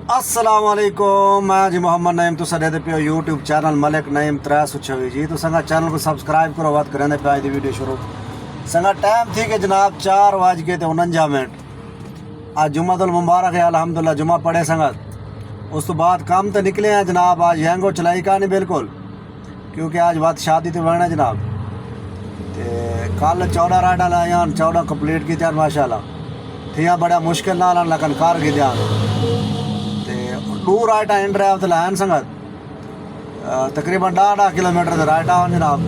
अस्सलाम वालेकुम। मैं जी मोहम्मद नईम तुसा दे पियो यूट्यूब चैनल मलिक नईम 326 जी। तो संगा चैनल को सब्सक्राइब करो। बात करें पे आज वीडियो शुरू। संगा टाइम थी कि जनाब 4:49। आज जुम्मतुल मुबारक है, अल्हम्दुलिल्लाह जुम्मा पढ़े संगत। उस तो बाद काम तो निकले हैं जनाब। आज यंगो चलाई का नहीं बिल्कुल, क्योंकि आज बात शादी तो बना जनाब। कल 14 राइडा लाया, 14 कंप्लीट की माशाल्लाह थियां बड़ा मुश्किल ना लकन कार की ध्यान दूर राइटा इन ड्राइव तो लाइन संगत तकरीबन 10 किलोमीटर से राइटा हो जनाब।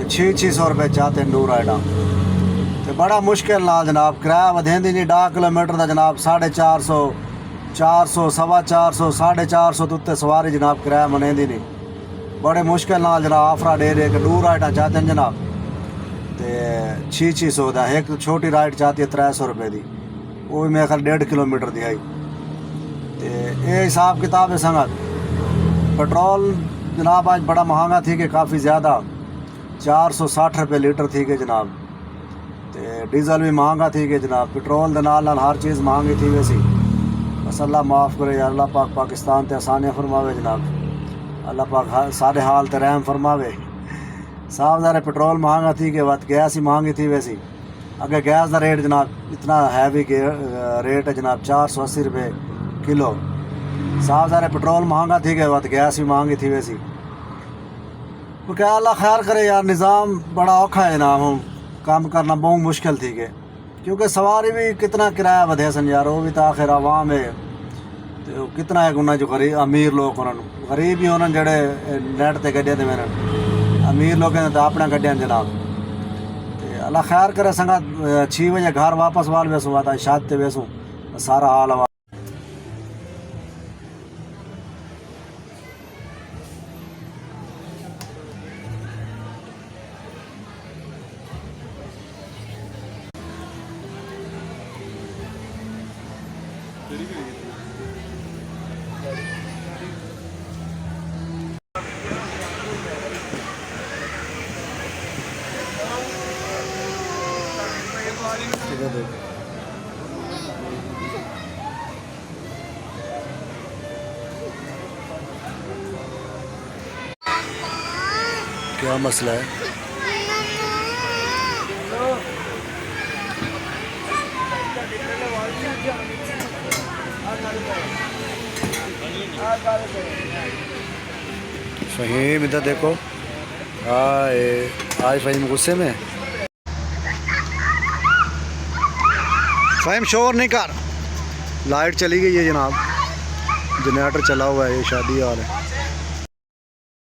600 रुपये चाहते हैं दूर राइटा। तो बड़ा मुश्किल ना जनाब किराया वधेंदी नहीं। 10 किलोमीटर का जनाब 450, 400, 450, 450 तो उत्ते सवारी जनाब किराया मनेंदी नहीं। बड़े मुश्किल ना जनाब आफरा दे के दूर राइटा चाहते हैं जनाब। तो 600 का एक तो छोटी राइड चाहती है 300 रुपये की, वो भी मेरे ख्याल 1.5 किलोमीटर की आई। तो ये हिसाब किताब है संगत। पेट्रोल जनाब आज बड़ा महंगा थी कि काफ़ी ज़्यादा 460 रुपये लीटर थी कि जनाब। तो डीजल भी महंगा थी कि जनाब। पेट्रोल के नाल हर चीज़ महंगी थी वैसी। बस अल्लाह माफ़ करे यार। अल्लाह पाक पाकिस्तान ते आसानियाँ फरमावे जनाब। अल्लाह पाक सारे हाल ते रहम फरमावे। साफ ज़ाहिर पेट्रोल महंगा थी कि बात गैस ही महंगी थी वैसी। अगर गैस का रेट जनाब इतना हैवी रेट है जनाब 480 रुपये किलो। साफ ज़ाहिर पेट्रोल महंगा थी कि बात गैस भी महंगी थी वैसी। तो क्या अल्लाह खैर करे यार। निज़ाम बड़ा औखा है ना, हम काम करना बहुत मुश्किल थी के, क्योंकि सवारी भी कितना किराया वधे सन यार। वो भी तो आखिर आवाम है। तो कितना है उन्हें जो गरीब अमीर लोग उन्होंने गरीब ही उन्होंने जड़े नेट ते गड्डियां दे मैंने अमीर लोगों ने तो अपना गड्डियां जनाब। तो अल्लाह खैर करे संगा। 6 बजे घर वापस वाल वैसू आता शाद ते वैसू सारा हाल हवा। क्या मसला है? फ़हीम इधर देखो। आज फ़हीम गुस्से में। फ़हीम शोर नहीं कर। लाइट चली गई है जनाब। जनरेटर चला हुआ है। ये शादी हाल है।